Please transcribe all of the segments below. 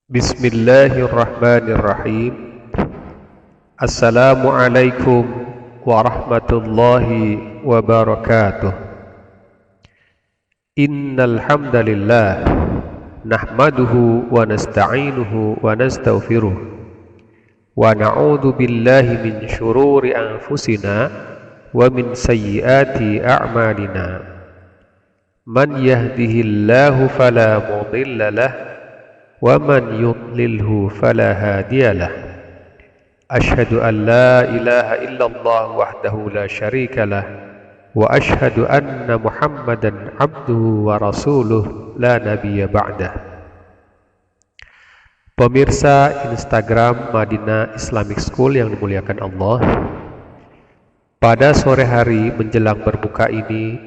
Bismillahirrahmanirrahim. Assalamualaikum warahmatullahi wabarakatuh. Innal hamdalillah nahmaduhu wa nasta'inuhu wa nastaghfiruh wa na'udzu billahi min syururi anfusina wa min sayyiati a'malina. Man yahdihillahu fala mudilla lahu wa man yudlilhu fala hadiyalah. Asyhadu an la ilaha illallah wahdahu la syarikalah wa asyhadu anna Muhammadan abduhu wa rasuluh la nabiyya ba'dah. Pemirsa Instagram Madinah Islamic School yang dimuliakan Allah, pada sore hari menjelang berbuka ini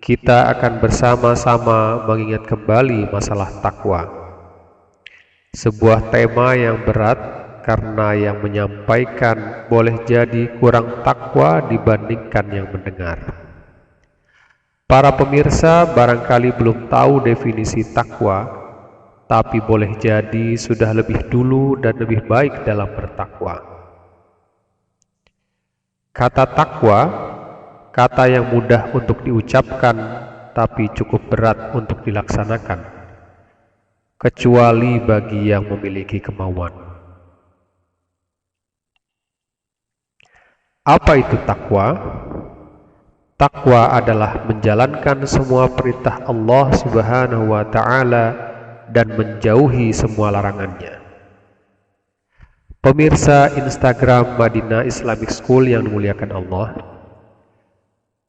kita akan bersama-sama mengingat kembali masalah takwa. Sebuah tema yang berat karena yang menyampaikan boleh jadi kurang takwa dibandingkan yang mendengar. Para pemirsa barangkali belum tahu definisi takwa, tapi boleh jadi sudah lebih dulu dan lebih baik dalam bertakwa. Kata takwa, kata yang mudah untuk diucapkan tapi cukup berat untuk dilaksanakan, kecuali bagi yang memiliki kemauan. Apa itu takwa? Takwa adalah menjalankan semua perintah Allah Subhanahu wa Ta'ala dan menjauhi semua larangannya. Pemirsa Instagram Madinah Islamic School yang dimuliakan Allah,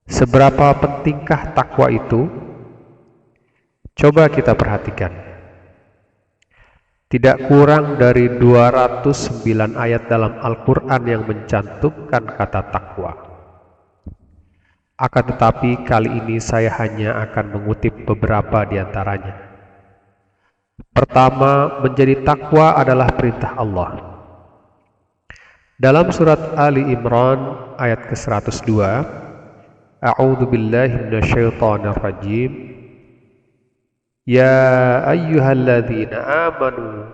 seberapa pentingkah takwa itu? Coba kita perhatikan. Tidak kurang dari 209 ayat dalam Al-Quran yang mencantumkan kata takwa. Akan tetapi kali ini saya hanya akan mengutip beberapa di antaranya. Pertama, menjadi takwa adalah perintah Allah. Dalam surat Ali Imran ayat ke-102, A'udzu billahi minasyaitonir rajim. Ya ayyuhalladzina amanu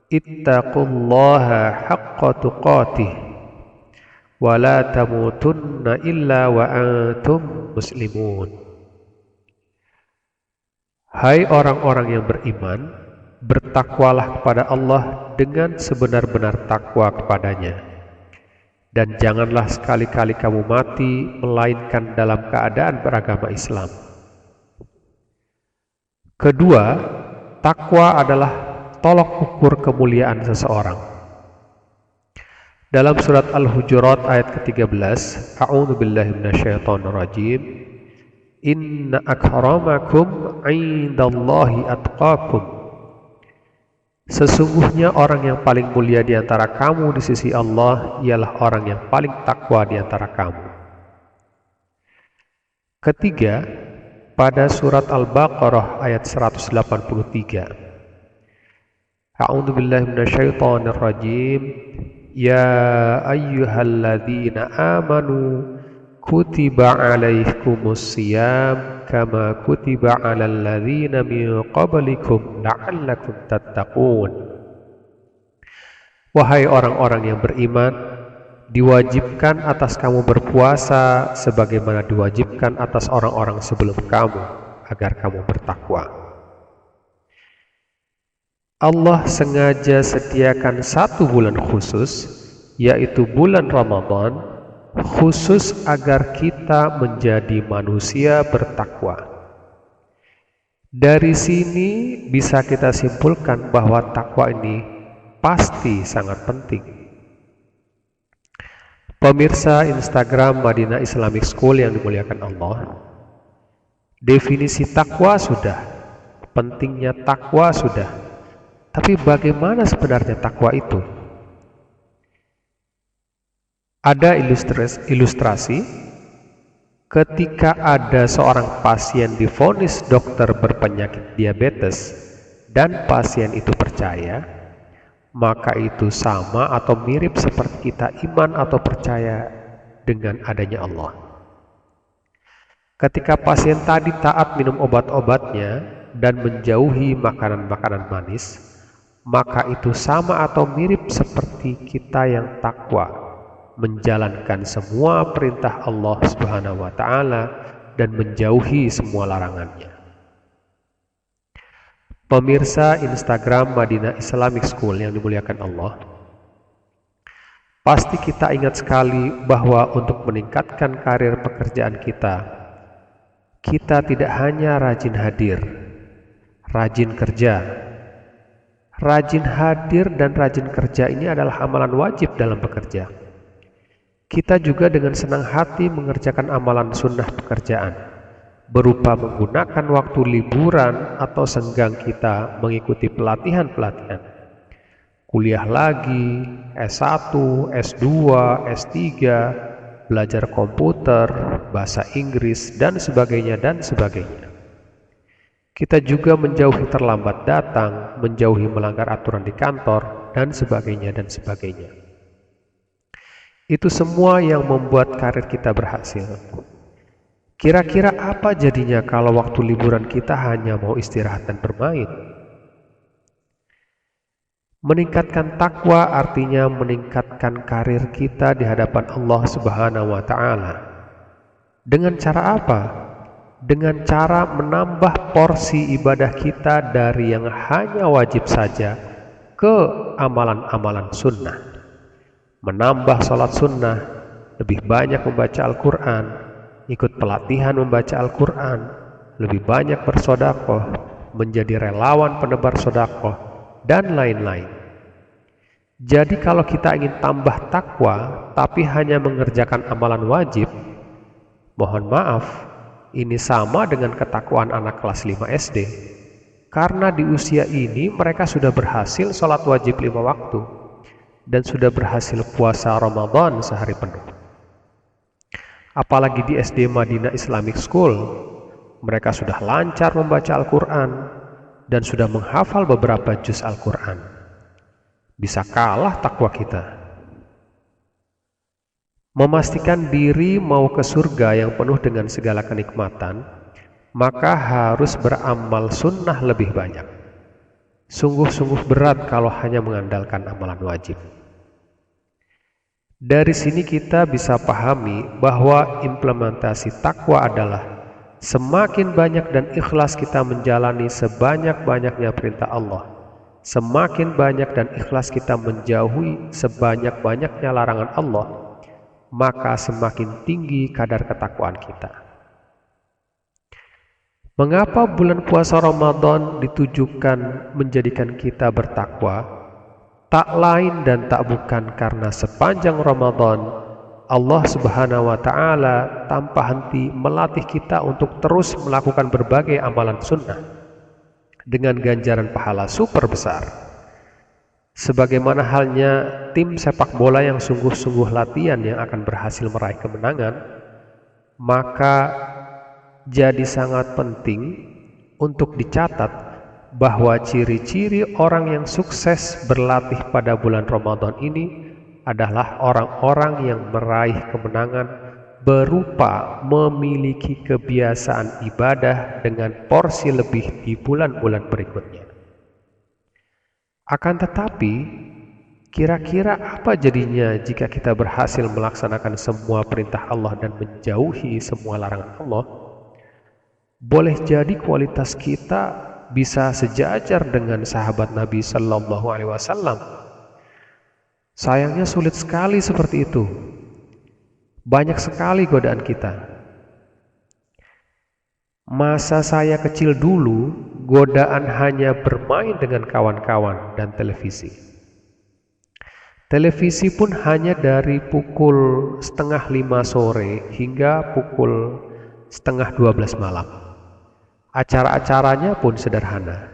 ittaqullaha haqqa tuqatih wa la tamutunna illa wa antum muslimun. Hai orang-orang yang beriman, bertakwalah kepada Allah dengan sebenar-benar takwa kepadanya, dan janganlah sekali-kali kamu mati melainkan dalam keadaan beragama Islam. Kedua, takwa adalah tolok ukur kemuliaan seseorang. Dalam surat Al-Hujurat ayat ke-13, A'udzu billahi minasyaitonir rajim. Inna akramakum 'indallahi atqakum. Sesungguhnya orang yang paling mulia di antara kamu di sisi Allah ialah orang yang paling takwa di antara kamu. Ketiga, pada surat Al-Baqarah ayat 183. A'udzu billahi minasyaitonir rajim. Ya ayyuhalladzina amanu kutiba 'alaikumus shiyam kama kutiba 'alal ladzina min qablikum la'allakum tattaqun. Wahai orang-orang yang beriman, diwajibkan atas kamu berpuasa sebagaimana diwajibkan atas orang-orang sebelum kamu agar kamu bertakwa. Allah sengaja sediakan satu bulan khusus, yaitu bulan Ramadan, khusus agar kita menjadi manusia bertakwa. Dari sini bisa kita simpulkan bahwa takwa ini pasti sangat penting. Pemirsa Instagram Madinah Islamic School yang dimuliakan Allah, definisi takwa sudah, pentingnya takwa sudah, tapi bagaimana sebenarnya takwa itu? Ada ilustrasi ketika ada seorang pasien divonis dokter berpenyakit diabetes dan pasien itu percaya, maka itu sama atau mirip seperti kita iman atau percaya dengan adanya Allah. Ketika pasien tadi taat minum obat-obatnya dan menjauhi makanan-makanan manis, maka itu sama atau mirip seperti kita yang takwa, menjalankan semua perintah Allah Subhanahu wa Ta'ala dan menjauhi semua larangannya. Pemirsa Instagram Madinah Islamic School yang dimuliakan Allah, pasti kita ingat sekali bahwa untuk meningkatkan karir pekerjaan kita tidak hanya rajin hadir, rajin kerja. Rajin hadir dan rajin kerja ini adalah amalan wajib dalam bekerja. Kita juga dengan senang hati mengerjakan amalan sunnah pekerjaan, berupa menggunakan waktu liburan atau senggang kita mengikuti pelatihan-pelatihan. Kuliah lagi, S1, S2, S3, belajar komputer, bahasa Inggris, dan sebagainya, dan sebagainya. Kita juga menjauhi terlambat datang, menjauhi melanggar aturan di kantor, dan sebagainya, dan sebagainya. Itu semua yang membuat karir kita berhasil. Kira-kira apa jadinya kalau waktu liburan kita hanya mau istirahat dan bermain? Meningkatkan takwa artinya meningkatkan karir kita di hadapan Allah Subhanahu wa Ta'ala. Dengan cara apa? Dengan cara menambah porsi ibadah kita dari yang hanya wajib saja ke amalan-amalan sunnah. Menambah sholat sunnah, lebih banyak membaca Al-Quran, ikut pelatihan membaca Al-Quran, lebih banyak bersedekah, menjadi relawan penebar sedekah, dan lain-lain. Jadi kalau kita ingin tambah takwa tapi hanya mengerjakan amalan wajib, mohon maaf, ini sama dengan ketakwaan anak kelas 5 SD. Karena di usia ini mereka sudah berhasil sholat wajib 5 waktu dan sudah berhasil puasa Ramadan sehari penuh. Apalagi di SD Madinah Islamic School, mereka sudah lancar membaca Al-Quran dan sudah menghafal beberapa juz Al-Quran. Bisa kalah takwa kita. Memastikan diri mau ke surga yang penuh dengan segala kenikmatan, maka harus beramal sunnah lebih banyak. Sungguh-sungguh berat kalau hanya mengandalkan amalan wajib. Dari sini kita bisa pahami bahwa implementasi takwa adalah semakin banyak dan ikhlas kita menjalani sebanyak-banyaknya perintah Allah, semakin banyak dan ikhlas kita menjauhi sebanyak-banyaknya larangan Allah, maka semakin tinggi kadar ketakwaan kita. Mengapa bulan puasa Ramadan ditujukan menjadikan kita bertakwa? Tak lain dan tak bukan karena sepanjang Ramadan Allah Subhanahu wa Ta'ala tanpa henti melatih kita untuk terus melakukan berbagai amalan sunnah dengan ganjaran pahala super besar. Sebagaimana halnya tim sepak bola yang sungguh-sungguh latihan yang akan berhasil meraih kemenangan, maka jadi sangat penting untuk dicatat bahwa ciri-ciri orang yang sukses berlatih pada bulan Ramadan ini adalah orang-orang yang meraih kemenangan berupa memiliki kebiasaan ibadah dengan porsi lebih di bulan-bulan berikutnya. Akan tetapi, kira-kira apa jadinya jika kita berhasil melaksanakan semua perintah Allah dan menjauhi semua larangan Allah? Boleh jadi kualitas kita bisa sejajar dengan sahabat Nabi Sallallahu Alaihi Wasallam. Sayangnya sulit sekali seperti itu. Banyak sekali godaan kita. Masa saya kecil dulu, godaan hanya bermain dengan kawan-kawan dan televisi. Televisi pun hanya dari pukul 4:30 sore hingga pukul 11:30 malam. Acara-acaranya pun sederhana.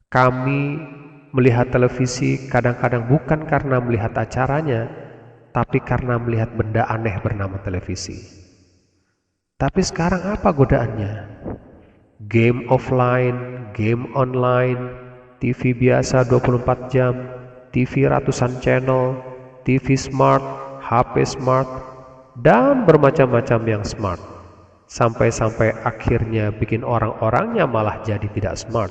Kami melihat televisi kadang-kadang bukan karena melihat acaranya, tapi karena melihat benda aneh bernama televisi. Tapi sekarang apa godaannya? Game offline, game online, TV biasa 24 jam, TV ratusan channel, TV smart, HP smart, dan bermacam-macam yang smart. Sampai-sampai akhirnya bikin orang-orangnya malah jadi tidak smart.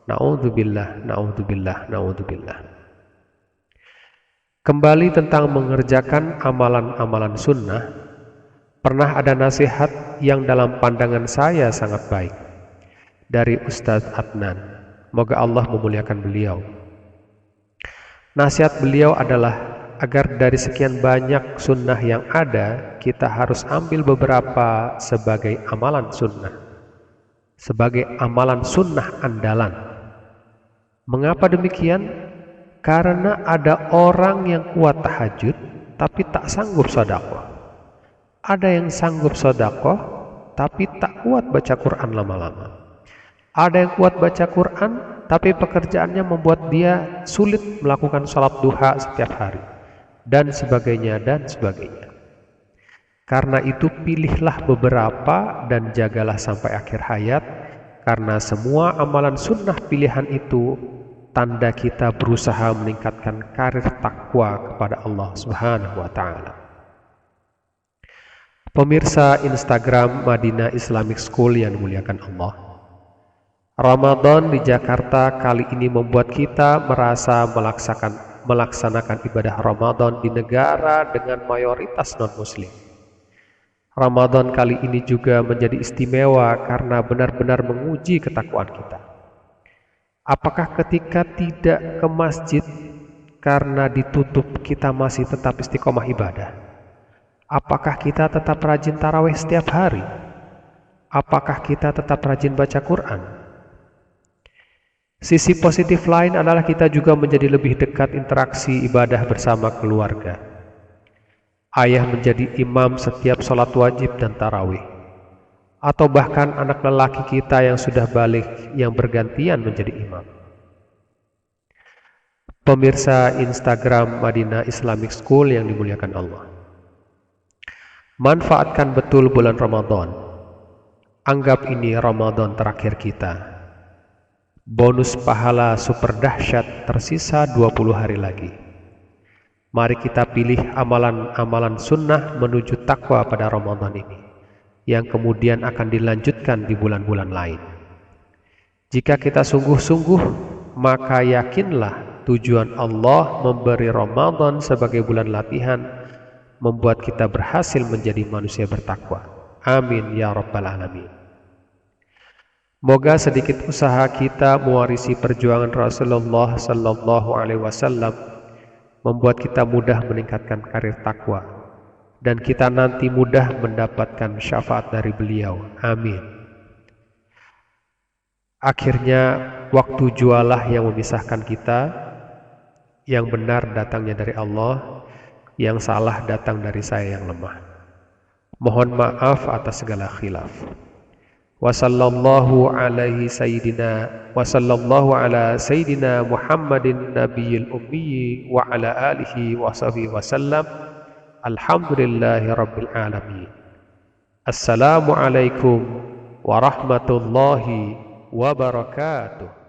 Na'udzubillah, na'udzubillah, na'udzubillah. Kembali tentang mengerjakan amalan-amalan sunnah, pernah ada nasihat yang dalam pandangan saya sangat baik dari Ustadz Adnan. Moga Allah memuliakan beliau. Nasihat beliau adalah agar dari sekian banyak sunnah yang ada, kita harus ambil beberapa sebagai amalan sunnah, sebagai amalan sunnah andalan. Mengapa demikian? Karena ada orang yang kuat tahajud tapi tak sanggup sedekah. Ada yang sanggup sedekah tapi tak kuat baca Quran lama-lama. Ada yang kuat baca Quran tapi pekerjaannya membuat dia sulit melakukan sholat duha setiap hari, dan sebagainya dan sebagainya. Karena itu pilihlah beberapa dan jagalah sampai akhir hayat, karena semua amalan sunnah pilihan itu tanda kita berusaha meningkatkan karir takwa kepada Allah Subhanahu wa Ta'ala. Pemirsa Instagram Madinah Islamic School yang dimuliakan Allah, Ramadan di Jakarta kali ini membuat kita merasa melaksanakan ibadah Ramadan di negara dengan mayoritas non-muslim. Ramadan kali ini juga menjadi istimewa karena benar-benar menguji ketakwaan kita. Apakah ketika tidak ke masjid karena ditutup kita masih tetap istiqomah ibadah? Apakah kita tetap rajin tarawih setiap hari? Apakah kita tetap rajin baca Quran? Sisi positif lain adalah kita juga menjadi lebih dekat interaksi ibadah bersama keluarga. Ayah menjadi imam setiap sholat wajib dan tarawih, atau bahkan anak lelaki kita yang sudah balik yang bergantian menjadi imam. Pemirsa Instagram Madinah Islamic School yang dimuliakan Allah, manfaatkan betul bulan Ramadan. Anggap ini Ramadan terakhir kita. Bonus pahala super dahsyat tersisa 20 hari lagi. Mari kita pilih amalan-amalan sunnah menuju takwa pada Ramadan ini, yang kemudian akan dilanjutkan di bulan-bulan lain. Jika kita sungguh-sungguh, maka yakinlah tujuan Allah memberi Ramadan sebagai bulan latihan membuat kita berhasil menjadi manusia bertakwa. Amin ya rabbal alamin. Moga sedikit usaha kita mewarisi perjuangan Rasulullah sallallahu alaihi wasallam membuat kita mudah meningkatkan karir takwa, dan kita nanti mudah mendapatkan syafaat dari beliau. Amin. Akhirnya, waktu jualah yang memisahkan kita. Yang benar datangnya dari Allah, yang salah datang dari saya yang lemah. Mohon maaf atas segala khilaf. Wassallallahu ala sayyidina Muhammadin nabiyil ummi wa ala alihi wa sahbihi wasallam. Alhamdulillahi rabbil alamin. Assalamualaikum warahmatullahi wabarakatuh.